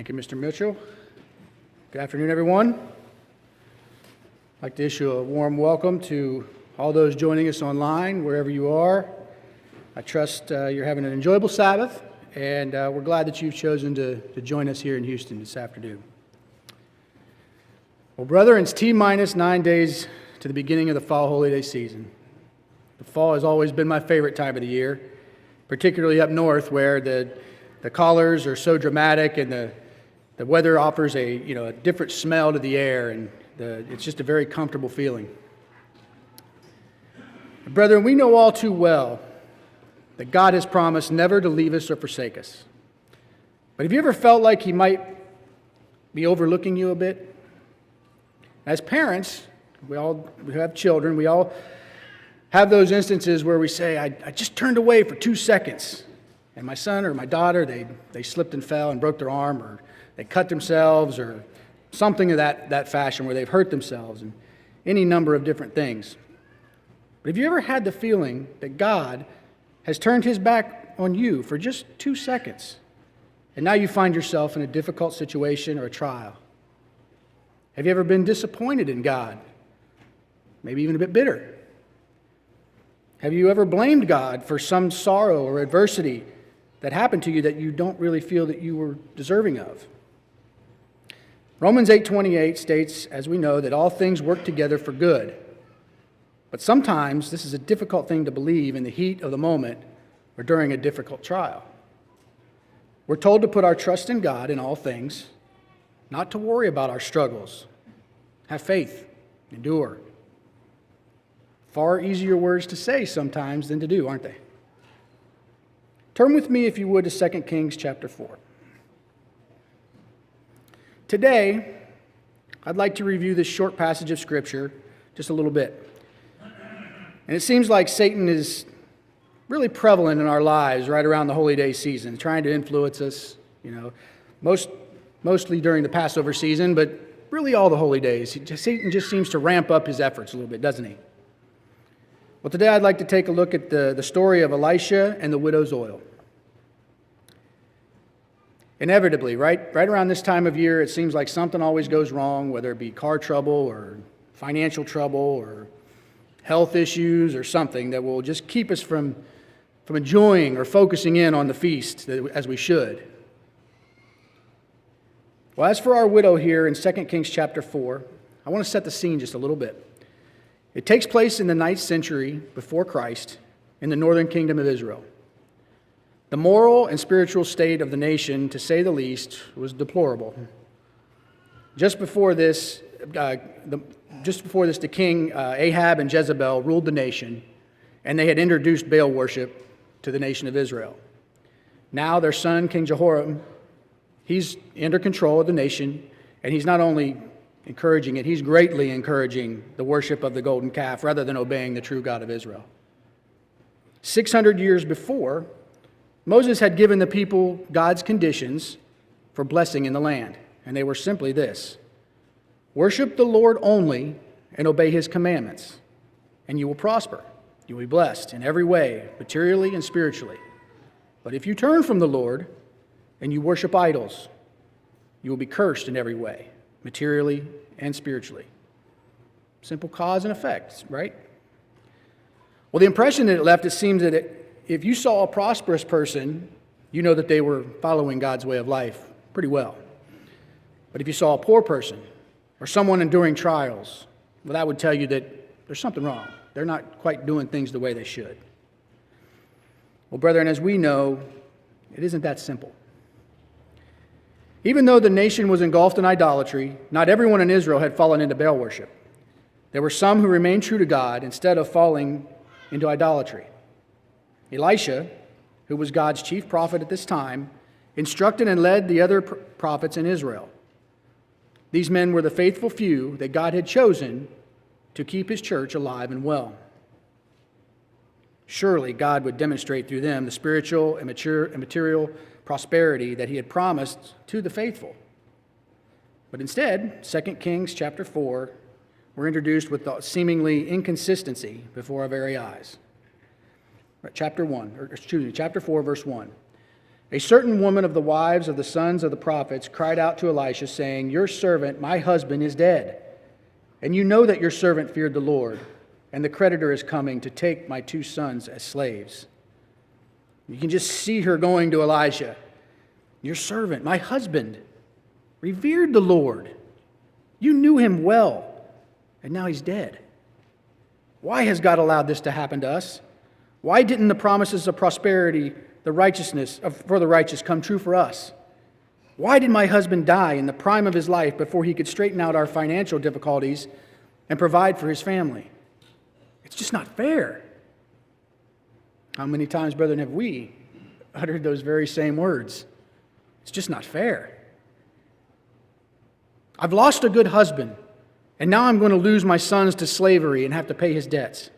Thank you, Mr. Mitchell. Good afternoon, everyone. I'd like to issue a warm welcome to all those joining us online, wherever you are. I trust you're having an enjoyable Sabbath, and we're glad that you've chosen to join us here in Houston this afternoon. Well, brethren, it's T-minus 9 days to the beginning of the fall holiday season. The fall has always been my favorite time of the year, particularly up north where the colors are so dramatic and the weather offers a different smell to the air, and it's just a very comfortable feeling. Brethren, we know all too well that God has promised never to leave us or forsake us. But have you ever felt like He might be overlooking you a bit? As parents, we have children, we all have those instances where we say, I just turned away for 2 seconds, and my son or my daughter, they slipped and fell and broke their arm, or they cut themselves, or something of that fashion where they've hurt themselves, and any number of different things. But have you ever had the feeling that God has turned His back on you for just 2 seconds, and now you find yourself in a difficult situation or a trial? Have you ever been disappointed in God? Maybe even a bit bitter? Have you ever blamed God for some sorrow or adversity that happened to you that you don't really feel that you were deserving of? Romans 8:28 states, as we know, that all things work together for good. But sometimes this is a difficult thing to believe in the heat of the moment or during a difficult trial. We're told to put our trust in God in all things, not to worry about our struggles. Have faith, endure. Far easier words to say sometimes than to do, aren't they? Turn with me, if you would, to 2 Kings chapter 4. Today, I'd like to review this short passage of Scripture just a little bit. And it seems like Satan is really prevalent in our lives right around the holy day season, trying to influence us, mostly during the Passover season, but really all the holy days. Satan just seems to ramp up his efforts a little bit, doesn't he? Well, today I'd like to take a look at the story of Elisha and the widow's oil. Inevitably, right around this time of year, it seems like something always goes wrong, whether it be car trouble or financial trouble or health issues or something that will just keep us from enjoying or focusing in on the feast as we should. Well, as for our widow here in 2 Kings chapter 4, I want to set the scene just a little bit. It takes place in the 9th century before Christ in the northern kingdom of Israel. The moral and spiritual state of the nation, to say the least, was deplorable. Just before this, the king Ahab and Jezebel ruled the nation, and they had introduced Baal worship to the nation of Israel. Now their son, King Jehoram, he's under control of the nation, and he's not only encouraging it, he's greatly encouraging the worship of the golden calf rather than obeying the true God of Israel. 600 years before, Moses had given the people God's conditions for blessing in the land, and they were simply this: worship the Lord only and obey His commandments, and you will prosper. You will be blessed in every way, materially and spiritually. But if you turn from the Lord and you worship idols, you will be cursed in every way, materially and spiritually. Simple cause and effect, right? Well, the impression that it left, it seems that if you saw a prosperous person, you know that they were following God's way of life pretty well. But if you saw a poor person or someone enduring trials, well, that would tell you that there's something wrong. They're not quite doing things the way they should. Well, brethren, as we know, it isn't that simple. Even though the nation was engulfed in idolatry, not everyone in Israel had fallen into Baal worship. There were some who remained true to God instead of falling into idolatry. Elisha, who was God's chief prophet at this time, instructed and led the other prophets in Israel. These men were the faithful few that God had chosen to keep His church alive and well. Surely God would demonstrate through them the spiritual and material prosperity that He had promised to the faithful. But instead, 2 Kings chapter 4, we're introduced with the seemingly inconsistency before our very eyes. Chapter 4, verse 1. A certain woman of the wives of the sons of the prophets cried out to Elisha, saying, Your servant, my husband, is dead. And you know that your servant feared the Lord, and the creditor is coming to take my 2 sons as slaves. You can just see her going to Elisha. Your servant, my husband, revered the Lord. You knew him well, and now he's dead. Why has God allowed this to happen to us? Why didn't the promises of prosperity, the righteousness for the righteous come true for us? Why did my husband die in the prime of his life before he could straighten out our financial difficulties and provide for his family? It's just not fair. How many times, brethren, have we uttered those very same words? It's just not fair. I've lost a good husband, and now I'm going to lose my sons to slavery and have to pay his debts.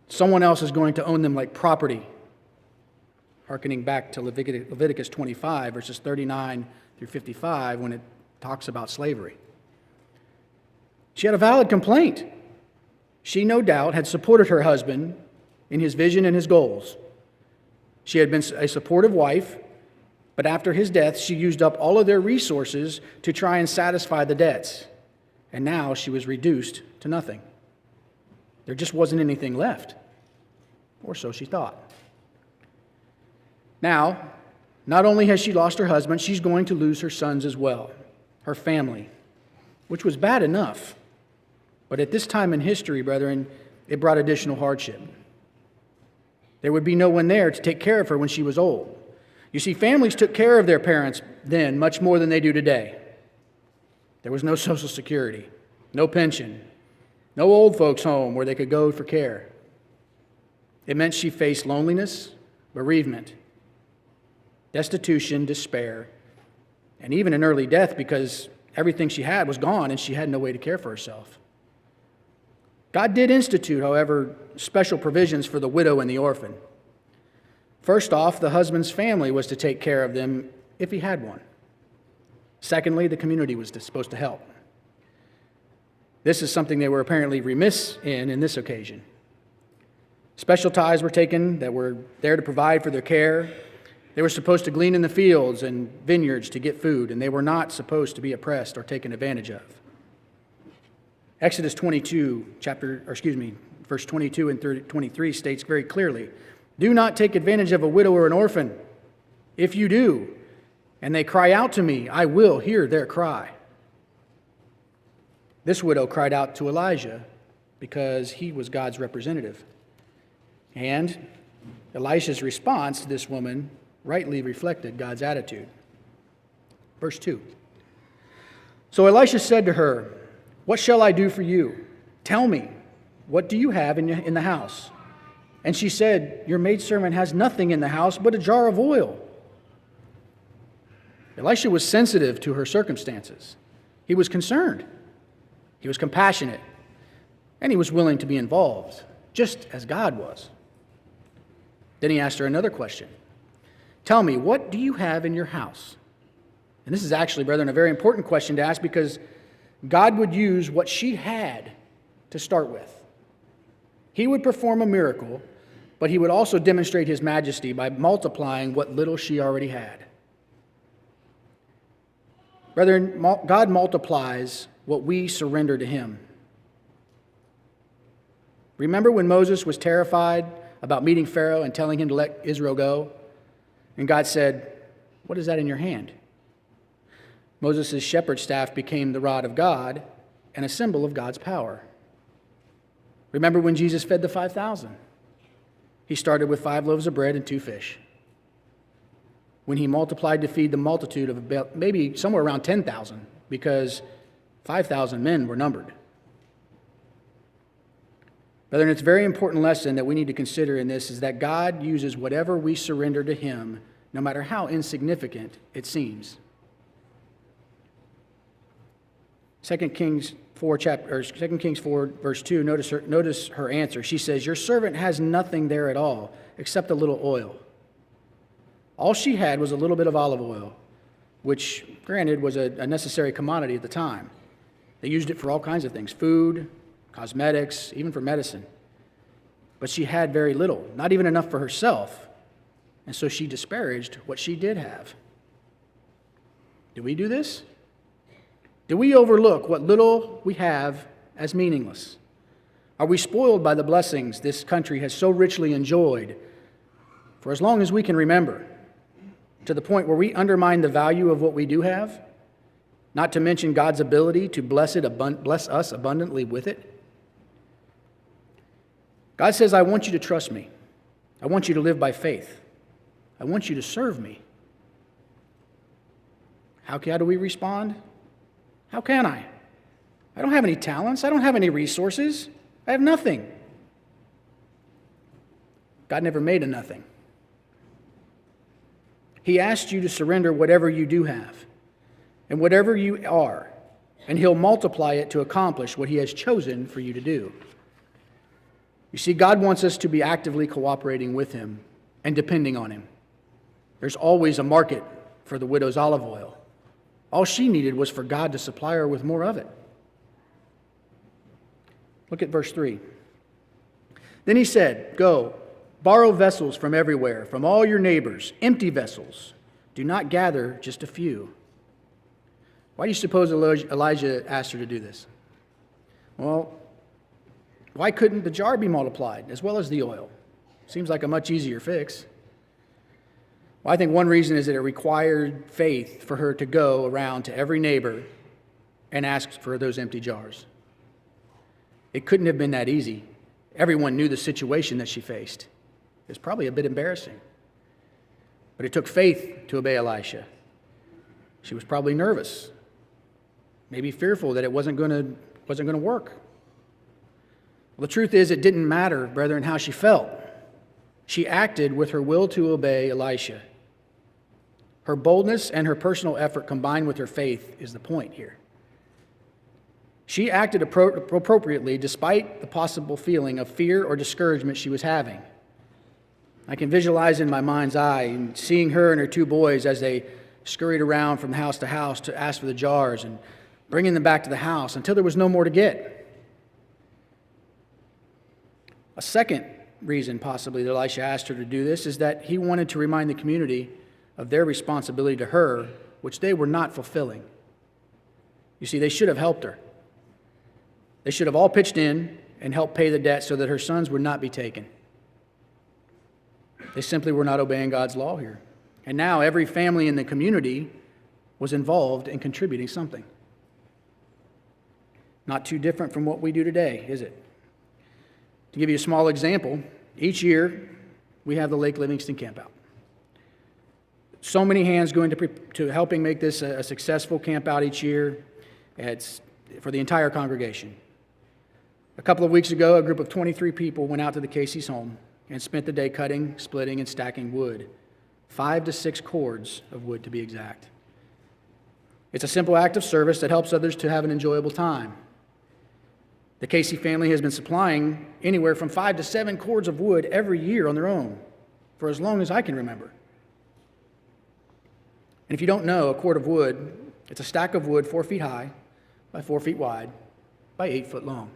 Someone else is going to own them like property. Hearkening back to Leviticus 25, verses 39 through 55, when it talks about slavery. She had a valid complaint. She, no doubt, had supported her husband in his vision and his goals. She had been a supportive wife, but after his death, she used up all of their resources to try and satisfy the debts. And now she was reduced to nothing. There just wasn't anything left. Or so she thought. Now, not only has she lost her husband, she's going to lose her sons as well, her family, which was bad enough. But at this time in history, brethren, it brought additional hardship. There would be no one there to take care of her when she was old. You see, families took care of their parents then much more than they do today. There was no Social Security, no pension, no old folks' home where they could go for care. It meant she faced loneliness, bereavement, destitution, despair, and even an early death because everything she had was gone and she had no way to care for herself. God did institute, however, special provisions for the widow and the orphan. First off, the husband's family was to take care of them if he had one. Secondly, the community was supposed to help. This is something they were apparently remiss in this occasion. Special tithes were taken that were there to provide for their care. They were supposed to glean in the fields and vineyards to get food, and they were not supposed to be oppressed or taken advantage of. Exodus 22, verse 22 and 23 states very clearly, Do not take advantage of a widow or an orphan. If you do, and they cry out to me, I will hear their cry. This widow cried out to Elijah because he was God's representative. And Elisha's response to this woman rightly reflected God's attitude. Verse 2. So Elisha said to her, What shall I do for you? Tell me, what do you have in the house? And she said, Your maidservant has nothing in the house but a jar of oil. Elisha was sensitive to her circumstances. He was concerned. He was compassionate. And he was willing to be involved, just as God was. Then he asked her another question. Tell me, what do you have in your house? And this is actually, brethren, a very important question to ask because God would use what she had to start with. He would perform a miracle, but he would also demonstrate his majesty by multiplying what little she already had. Brethren, God multiplies what we surrender to him. Remember when Moses was terrified about meeting Pharaoh and telling him to let Israel go? And God said, What is that in your hand? Moses' shepherd's staff became the rod of God and a symbol of God's power. Remember when Jesus fed the 5,000? He started with 5 loaves of bread and 2 fish. When he multiplied to feed the multitude of about maybe somewhere around 10,000 because 5,000 men were numbered. Brethren, it's a very important lesson that we need to consider in this is that God uses whatever we surrender to him, no matter how insignificant it seems. 2 Kings 4, verse 2, notice her answer. She says, Your servant has nothing there at all except a little oil. All she had was a little bit of olive oil, which, granted, was a necessary commodity at the time. They used it for all kinds of things, food, cosmetics, even for medicine. But she had very little, not even enough for herself, and so she disparaged what she did have. Do we do this? Do we overlook what little we have as meaningless? Are we spoiled by the blessings this country has so richly enjoyed for as long as we can remember, to the point where we undermine the value of what we do have, not to mention God's ability to bless us abundantly with it? God says, I want you to trust me. I want you to live by faith. I want you to serve me. How do we respond? How can I? I don't have any talents. I don't have any resources. I have nothing. God never made a nothing. He asked you to surrender whatever you do have and whatever you are, and He'll multiply it to accomplish what He has chosen for you to do. You see, God wants us to be actively cooperating with Him and depending on Him. There's always a market for the widow's olive oil. All she needed was for God to supply her with more of it. Look at verse 3. Then He said, Go, borrow vessels from everywhere, from all your neighbors, empty vessels. Do not gather just a few. Why do you suppose Elijah asked her to do this? Well, why couldn't the jar be multiplied as well as the oil? Seems like a much easier fix. Well, I think one reason is that it required faith for her to go around to every neighbor and ask for those empty jars. It couldn't have been that easy. Everyone knew the situation that she faced. It was probably a bit embarrassing. But it took faith to obey Elisha. She was probably nervous, maybe fearful that it wasn't going to work. Well, the truth is, it didn't matter, brethren, how she felt. She acted with her will to obey Elisha. Her boldness and her personal effort combined with her faith is the point here. She acted appropriately despite the possible feeling of fear or discouragement she was having. I can visualize in my mind's eye and seeing her and her two boys as they scurried around from house to house to ask for the jars and bringing them back to the house until there was no more to get. A second reason possibly that Elisha asked her to do this is that he wanted to remind the community of their responsibility to her, which they were not fulfilling. You see, they should have helped her. They should have all pitched in and helped pay the debt so that her sons would not be taken. They simply were not obeying God's law here. And now every family in the community was involved in contributing something. Not too different from what we do today, is it? To give you a small example, each year we have the Lake Livingston Campout. So many hands go to helping make this a successful campout each year. It's for the entire congregation. A couple of weeks ago, a group of 23 people went out to the Casey's home and spent the day cutting, splitting, and stacking wood. 5 to 6 cords of wood, to be exact. It's a simple act of service that helps others to have an enjoyable time. The Casey family has been supplying anywhere from 5 to 7 cords of wood every year on their own for as long as I can remember. And if you don't know, a cord of wood, it's a stack of wood 4 feet high by 4 feet wide by 8 foot long.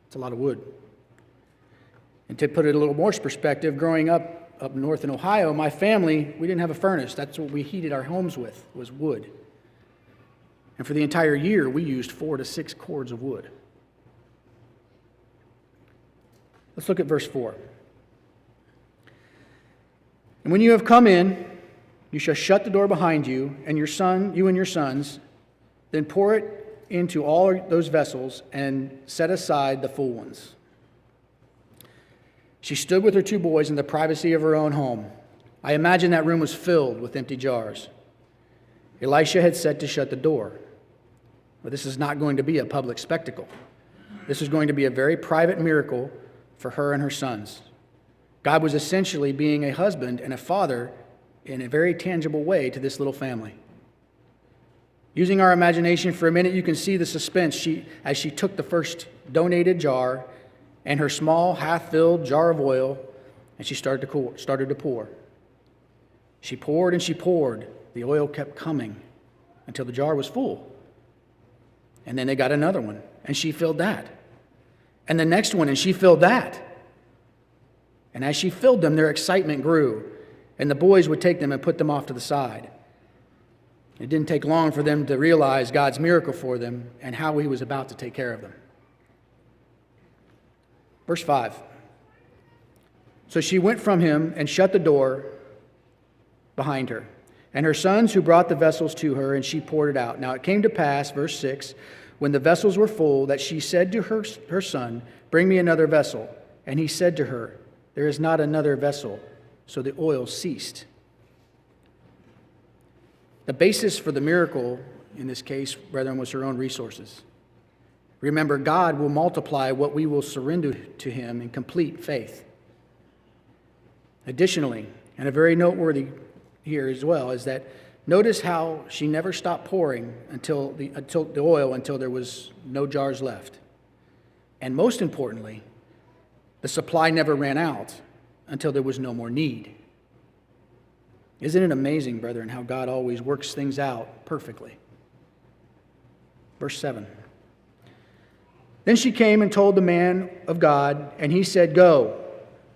It's a lot of wood. And to put it a little more perspective, growing up north in Ohio, my family, we didn't have a furnace. That's what we heated our homes with, was wood. And for the entire year, we used 4 to 6 cords of wood. Let's look at verse 4. And when you have come in, you shall shut the door behind you and your sons, then pour it into all those vessels and set aside the full ones. She stood with her 2 boys in the privacy of her own home. I imagine that room was filled with empty jars. Elisha had said to shut the door. But this is not going to be a public spectacle. This is going to be a very private miracle for her and her sons. God was essentially being a husband and a father in a very tangible way to this little family. Using our imagination for a minute, you can see the suspense as she took the first donated jar and her small half-filled jar of oil, and she started to pour. She poured and she poured. The oil kept coming until the jar was full. And then they got another one, and she filled that. And the next one, and she filled that. And as she filled them, their excitement grew. and the boys would take them and put them off to the side. It didn't take long for them to realize God's miracle for them and how he was about to take care of them. Verse 5. So she went from him and shut the door behind her, and her sons who brought the vessels to her, and she poured it out. Now it came to pass, verse 6, when the vessels were full, that she said to her son, bring me another vessel. And he said to her, there is not another vessel. So the oil ceased. The basis for the miracle, in this case, brethren, was her own resources. Remember, God will multiply what we will surrender to him in complete faith. Additionally, and a very noteworthy here as well, is that notice how she never stopped pouring until the oil until there was no jars left. And most importantly, the supply never ran out until there was no more need. Isn't it amazing, brethren, how God always works things out perfectly? Verse 7. Then she came and told the man of God, and he said, go,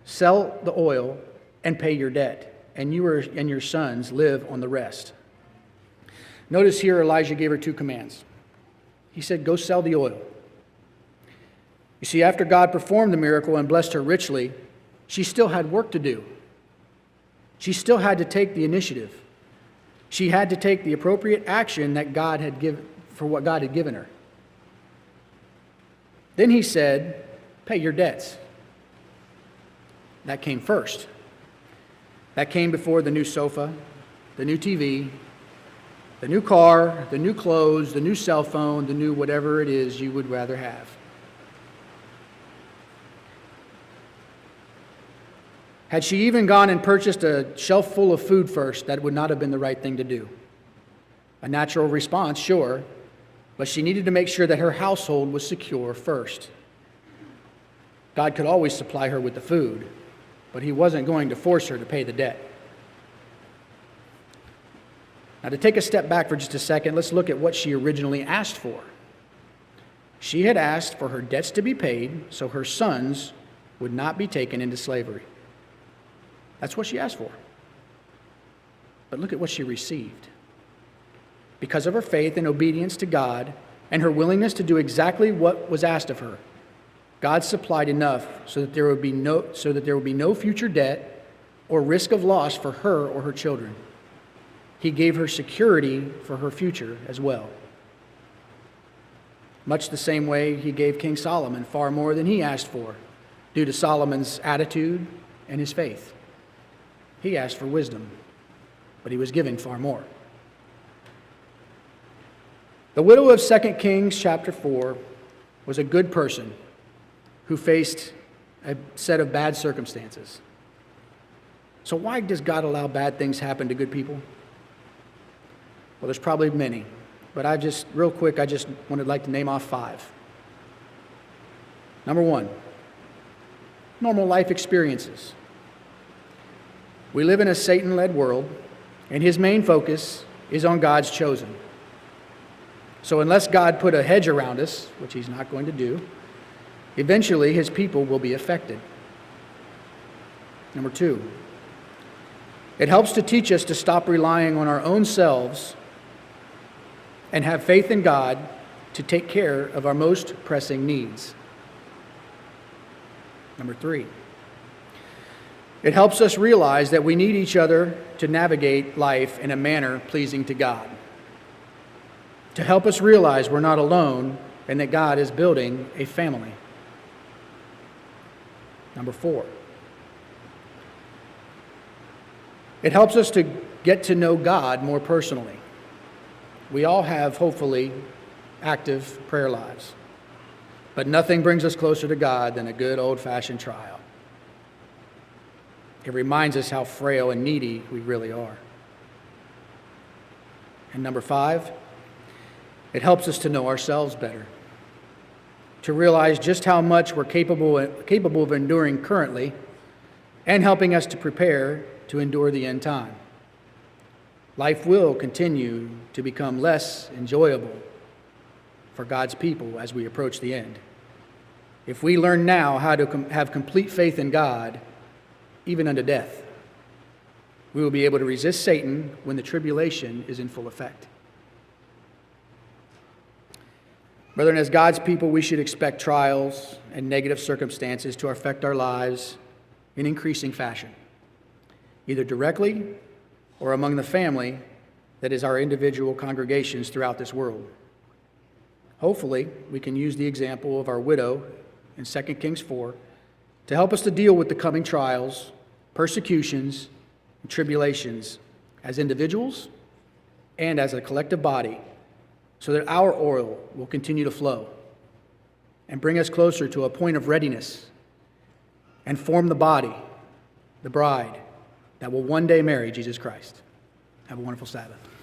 sell the oil and pay your debt, and you and your sons live on the rest. Notice here Elijah gave her two commands. He said, go sell the oil. You see, after God performed the miracle and blessed her richly, she still had work to do. She still had to take the initiative. She had to take the appropriate action that God had given for what God had given her. Then he said, pay your debts. That came first. That came before the new sofa, the new TV, the new car, the new clothes, the new cell phone, the new whatever it is you would rather have. Had she even gone and purchased a shelf full of food first, that would not have been the right thing to do. A natural response, sure, but she needed to make sure that her household was secure first. God could always supply her with the food, but he wasn't going to force her to pay the debt. Now, to take a step back for just a second, let's look at what she originally asked for. She had asked for her debts to be paid so her sons would not be taken into slavery. That's what she asked for. But look at what she received. Because of her faith and obedience to God and her willingness to do exactly what was asked of her, God supplied enough so that there would be no future debt or risk of loss for her or her children. He gave her security for her future as well. Much the same way he gave King Solomon far more than he asked for, due to Solomon's attitude and his faith. He asked for wisdom, but he was given far more. The widow of 2 Kings chapter 4 was a good person who faced a set of bad circumstances. So why does God allow bad things happen to good people? Well, there's probably many, but I just would like to name off 5. Number 1, normal life experiences. We live in a Satan-led world, and his main focus is on God's chosen. So unless God put a hedge around us, which he's not going to do, eventually his people will be affected. Number 2, it helps to teach us to stop relying on our own selves and have faith in God to take care of our most pressing needs. Number 3, it helps us realize that we need each other to navigate life in a manner pleasing to God. To help us realize we're not alone and that God is building a family. Number 4, it helps us to get to know God more personally. We all have, hopefully, active prayer lives, but nothing brings us closer to God than a good old-fashioned trial. It reminds us how frail and needy we really are. And number 5, it helps us to know ourselves better, to realize just how much we're capable of enduring currently and helping us to prepare to endure the end time. Life will continue to become less enjoyable for God's people as we approach the end. If we learn now how to have complete faith in God, even unto death. we will be able to resist Satan when the tribulation is in full effect. Brethren, as God's people, we should expect trials and negative circumstances to affect our lives in increasing fashion, either directly or among the family that is our individual congregations throughout this world. Hopefully, we can use the example of our widow in 2 Kings 4 to help us to deal with the coming trials, persecutions, and tribulations as individuals and as a collective body, so that our oil will continue to flow and bring us closer to a point of readiness and form the body, the bride, that will one day marry Jesus Christ. Have a wonderful Sabbath.